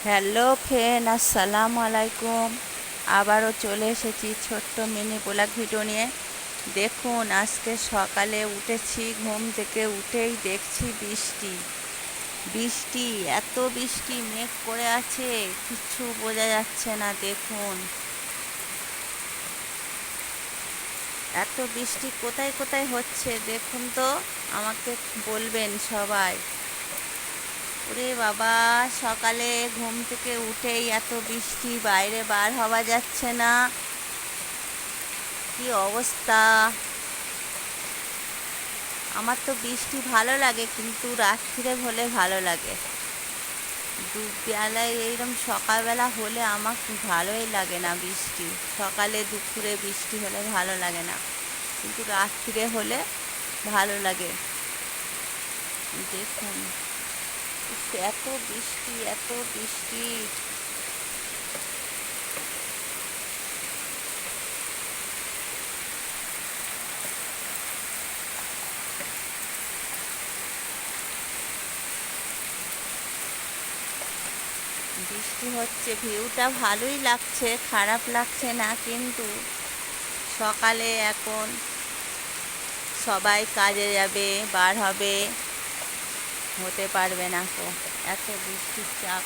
Hello friend, আসসালামু আলাইকুম। আবারও চলে এসেছি ছোট্ট মিনি ব্লগ ভিডিও নিয়ে। দেখুন, আজকে সকালে উঠেছি, ঘুম থেকে উঠেই দেখছি বৃষ্টি বৃষ্টি এত বৃষ্টি, মেঘ করে আছে, কিচ্ছু বোঝা যাচ্ছে না। দেখুন, এত বৃষ্টি কোথায় কোথায় হচ্ছে দেখুন তো, আমাকে বলবেন সবাই। ওরে বাবা, সকালে ঘুম থেকে উঠেই এত বৃষ্টি, বাইরে বার হওয়া যাচ্ছে না, কি অবস্থা। আমার তো বৃষ্টি ভালো লাগে, কিন্তু রাত্রিরে হলে ভালো লাগে। দুবেলায় এইরকম সকালবেলা হলে আমার ভালোই লাগে না বৃষ্টি। সকালে দুপুরে বৃষ্টি হলে ভালো লাগে না, কিন্তু রাত্রিরে হলে ভালো লাগে। দেখুন, উফ, এত বৃষ্টি এত বৃষ্টি। বৃষ্টি হচ্ছে, ভিউটা ভালোই লাগছে, খারাপ লাগছে না, কিন্তু সকালে এখন সবাই কাজে যাবে, বার হবে, হতে পারবে না তো, এত বৃষ্টির চাপ।